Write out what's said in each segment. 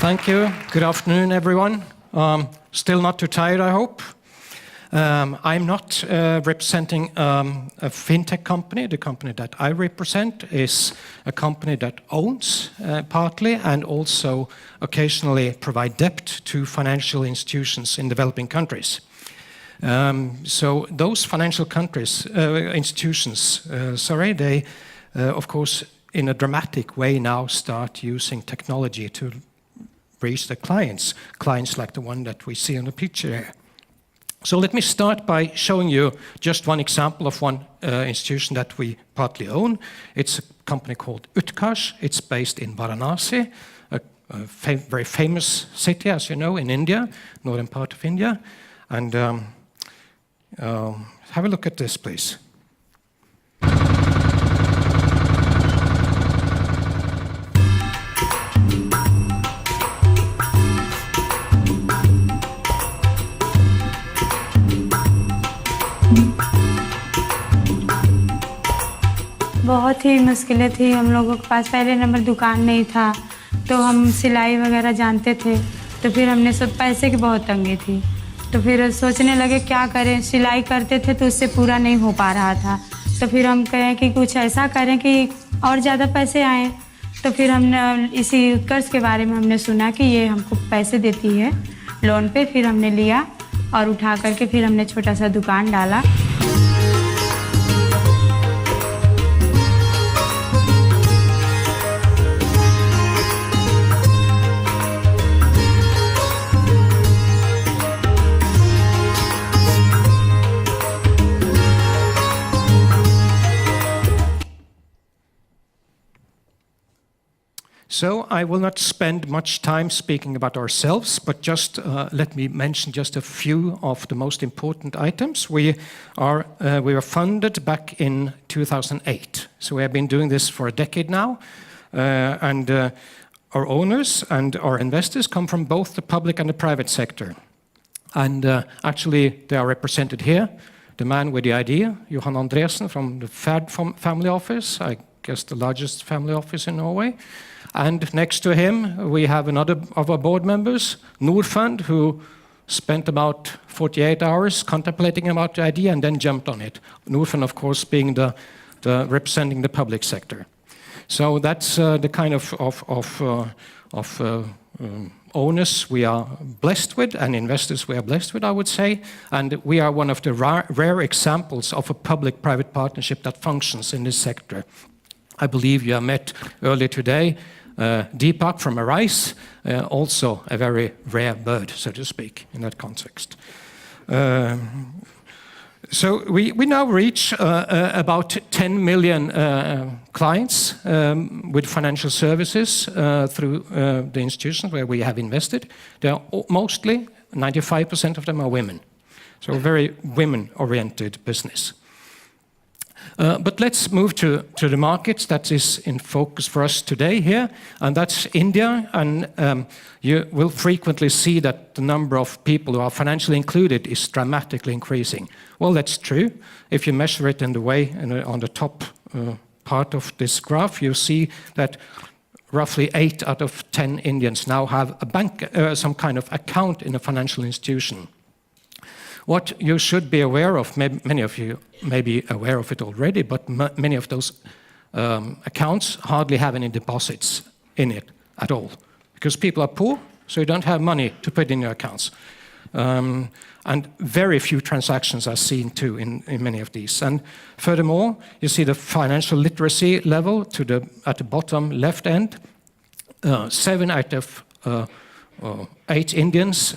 Thank you. Good afternoon, everyone. Still not too tired, I hope. I'm not representing a fintech company. The company that I represent is a company that owns partly and also occasionally provide debt to financial institutions in developing countries. So those financial institutions, they, of course, in a dramatic way now start using technology to reach the clients like the one that we see in the picture here. So let me start by showing you just one example of one institution that we partly own. It's a company called Utkarsh. It's based in Varanasi, a very famous city, as you know, in India, northern part of India. And have a look at this, please. बहुत ही मुश्किलें थी हम लोगों के पास। पहले number दुकान नहीं था, तो हम सिलाई वगैरह जानते थे, तो फिर हमने सब पैसे की बहुत तंगी थी, तो फिर सोचने लगे क्या करें। सिलाई करते थे तो उससे पूरा नहीं हो पा रहा था, तो फिर हम कहें कि कुछ ऐसा करें कि और ज़्यादा पैसे आएँ। तो फिर हमने इसी उत्कर्ष के बारे में हमने सुना कि ये हमको पैसे देती है लोन पे। फिर हमने लिया और उठा करके फिर हमने छोटा सा दुकान डाला। So I will not spend much time speaking about ourselves, but just let me mention just a few of the most important items. We were funded back in 2008, so we have been doing this for a decade now, and our owners and our investors come from both the public and the private sector. And actually, they are represented here. The man with the idea, Johan Andresen from the FAD family office, I guess the largest family office in Norway. And next to him, we have another of our board members, Norfund, who spent about 48 hours contemplating about the idea and then jumped on it. Norfund, of course, being the representing the public sector. So that's the kind of owners we are blessed with, and investors we are blessed with, I would say. And we are one of the rare examples of a public-private partnership that functions in this sector. I believe you have met earlier today Deepak from Arise, also a very rare bird, so to speak, in that context. So we now reach about 10 million clients with financial services through the institutions where we have invested. They are mostly, 95% of them are women. So a very women-oriented business. But let's move to the markets that is in focus for us today here, and that's India. And you will frequently see that the number of people who are financially included is dramatically increasing. Well, that's true. If you measure it in the way on the top part of this graph, you see that roughly 8 out of 10 Indians now have a bank, some kind of account in a financial institution. What you should be aware of, many of you may be aware of it already, but many of those accounts hardly have any deposits in it at all. Because people are poor, so you don't have money to put in your accounts. And very few transactions are seen too in many of these. And furthermore, you see the financial literacy level at the bottom left end. 7 out of 8 Indians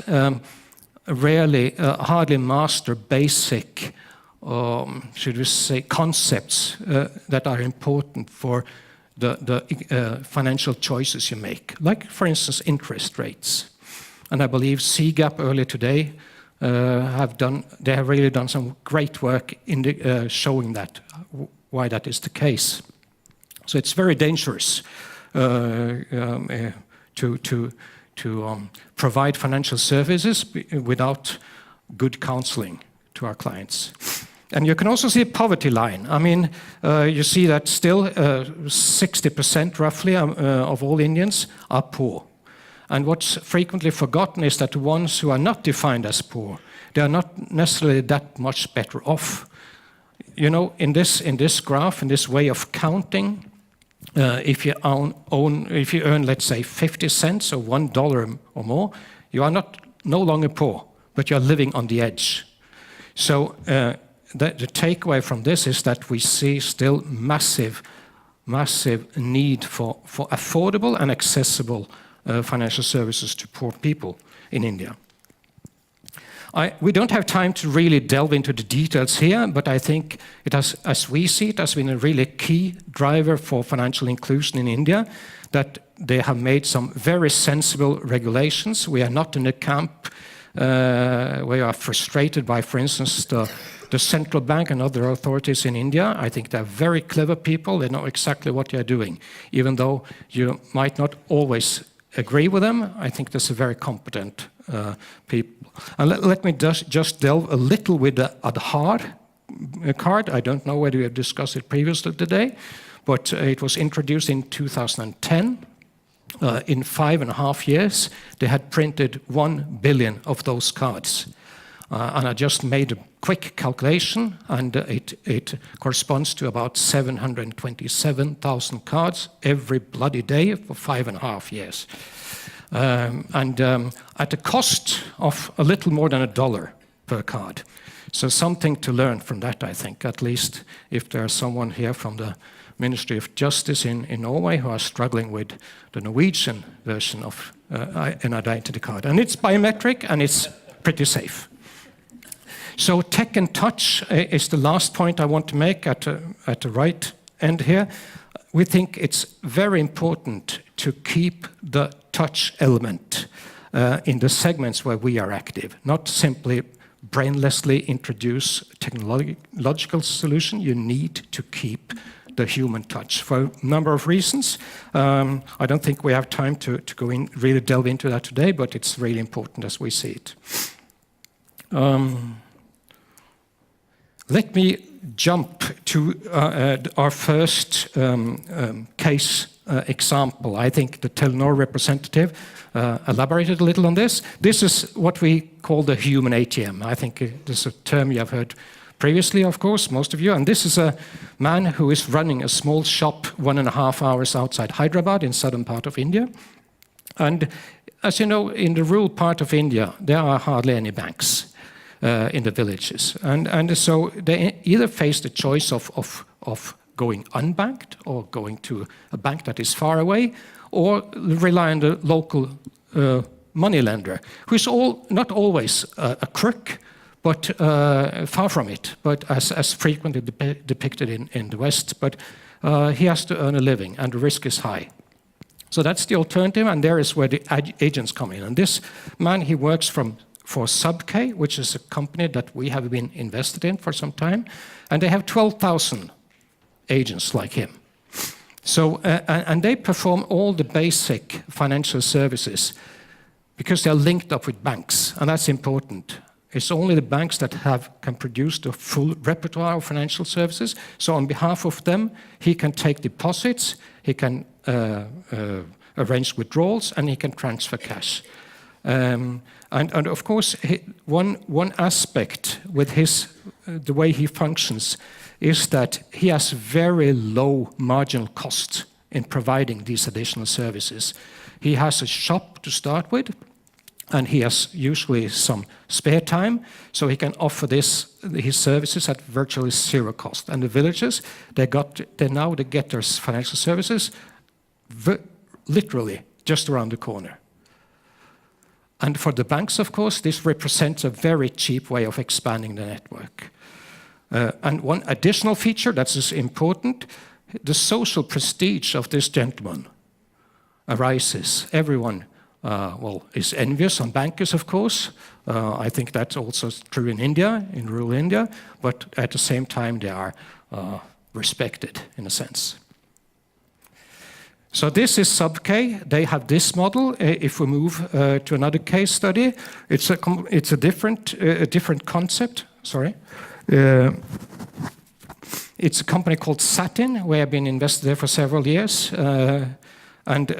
hardly master basic, should we say, concepts that are important for the financial choices you make. Like, for instance, interest rates. And I believe CGAP earlier today they have really done some great work in showing that, why that is the case. So it's very dangerous to provide financial services without good counseling to our clients. And you can also see a poverty line. I mean, you see that still 60% roughly of all Indians are poor. And what's frequently forgotten is that the ones who are not defined as poor, they are not necessarily that much better off. You know, in this graph, in this way of counting, if you earn, let's say, 50 cents or $1 or more, you are no longer poor, but you're living on the edge. So the takeaway from this is that we see still massive need for affordable and accessible financial services to poor people in India. We don't have time to really delve into the details here, but I think it has, as we see it, has been a really key driver for financial inclusion in India, that they have made some very sensible regulations. We are not in a camp where we are frustrated by, for instance, the central bank and other authorities in India. I think they're very clever people. They know exactly what they're doing. Even though you might not always agree with them, I think there's a very competent people. And let me just delve a little with the Aadhaar card. I don't know whether we have discussed it previously today, but it was introduced in 2010. In 5.5 years, they had printed 1 billion of those cards. And I just made a quick calculation, and it corresponds to about 727,000 cards every bloody day for 5.5 years. At a cost of a little more than $1 per card. So something to learn from that, I think, at least if there's someone here from the Ministry of Justice in Norway who are struggling with the Norwegian version of an identity card. And it's biometric and it's pretty safe. So tech and touch is the last point I want to make at the right end here. We think it's very important to keep the touch element in the segments where we are active, not simply brainlessly introduce technological solution. You need to keep the human touch for a number of reasons. I don't think we have time to go in, really delve into that today, but it's really important as we see it. Let me jump to our first case example. I think the Telenor representative elaborated a little on this. This is what we call the human ATM. I think this is a term you have heard previously, of course, most of you. And this is a man who is running a small shop 1.5 hours outside Hyderabad in southern part of India. And as you know, in the rural part of India, there are hardly any banks in the villages. And so they either face the choice of going unbanked or going to a bank that is far away, or rely on the local money lender, who is not always a crook, but far from it, but as frequently depicted in the West. But he has to earn a living, and the risk is high. So that's the alternative, and there is where the agents come in. And this man, he works for Subk, which is a company that we have been invested in for some time, and they have 12,000 agents like him. So, and they perform all the basic financial services because they're linked up with banks, and that's important. It's only the banks that can produce the full repertoire of financial services. So on behalf of them, he can take deposits, he can arrange withdrawals, and he can transfer cash. And of course, one aspect with the way he functions is that he has very low marginal cost in providing these additional services. He has a shop to start with, and he has usually some spare time, so he can offer his services at virtually zero cost. And the villages, they get their financial services literally just around the corner. And for the banks, of course, this represents a very cheap way of expanding the network. And one additional feature that's important, the social prestige of this gentleman arises. Everyone is envious on bankers, of course. I think that's also true in India, in rural India, but at the same time they are respected in a sense. So this is Subk. They have this model. If we move to another case study, it's a different concept. Sorry. It's a company called Satin. We have been invested there for several years. And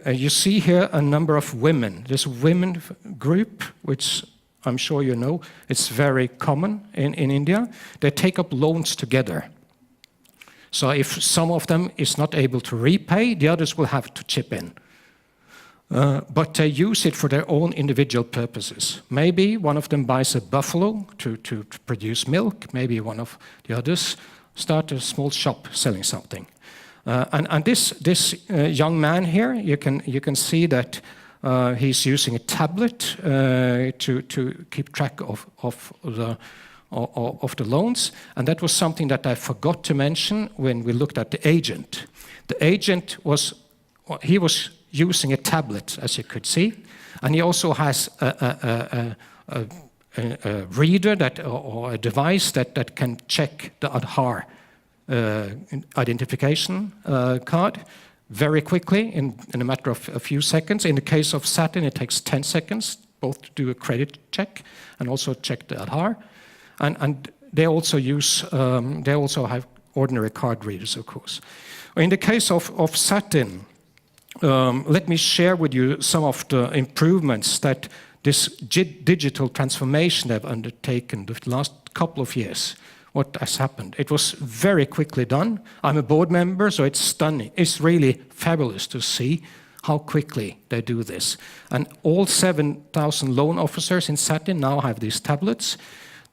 you see here a number of women. This women group, which I'm sure you know, it's very common in India. They take up loans together. So if some of them is not able to repay, the others will have to chip in. But they use it for their own individual purposes. Maybe one of them buys a buffalo to produce milk. Maybe one of the others start a small shop selling something. And this young man here, you can see that he's using a tablet to keep track of the loans. And that was something that I forgot to mention when we looked at the agent. The agent was using a tablet, as you could see, and he also has a reader or a device that can check the Aadhaar identification card very quickly in a matter of a few seconds. In the case of Satin, it takes 10 seconds, both to do a credit check and also check the Aadhaar. And they also have ordinary card readers, of course. In the case of Satin, let me share with you some of the improvements that this digital transformation they've undertaken the last couple of years. What has happened? It was very quickly done. I'm a board member, so it's stunning. It's really fabulous to see how quickly they do this. And all 7,000 loan officers in Satin now have these tablets.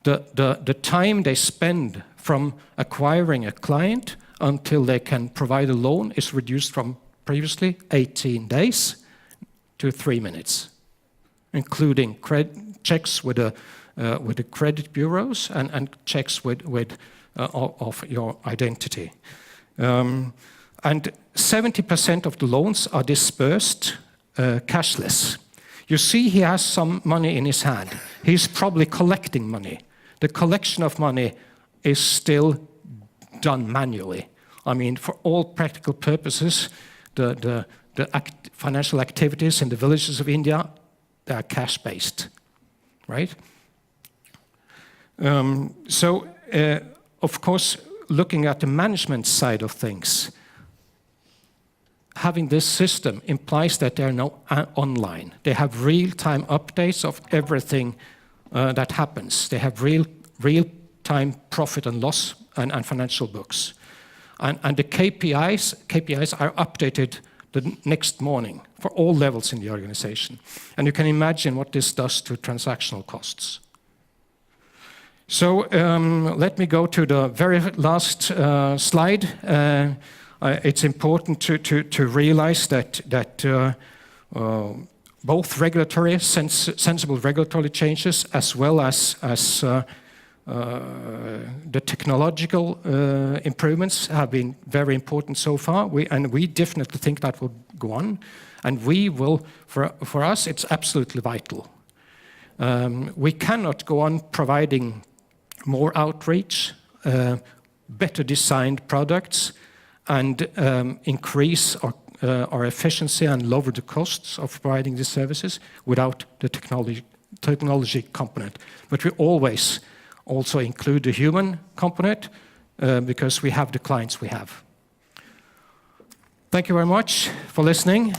The time they spend from acquiring a client until they can provide a loan is reduced from previously 18 days to 3 minutes, including checks with the credit bureaus and checks of your identity. And 70% of the loans are dispersed cashless. You see he has some money in his hand. He's probably collecting money. The collection of money is still done manually. I mean, for all practical purposes, the financial activities in the villages of India, they are cash-based, right? Of course, looking at the management side of things, having this system implies that they're now online. They have real-time updates of everything that happens. They have real-time profit and loss and financial books. And the KPIs are updated the next morning for all levels in the organization. And you can imagine what this does to transactional costs. So let me go to the very last slide. It's important to realize that both regulatory, sensible regulatory changes, as well as the technological improvements have been very important so far. We definitely think that will go on. And we will, for us, it's absolutely vital. We cannot go on providing more outreach, better designed products, and increase our efficiency and lower the costs of providing these services without the technology component. But we always also include the human component because we have the clients we have. Thank you very much for listening.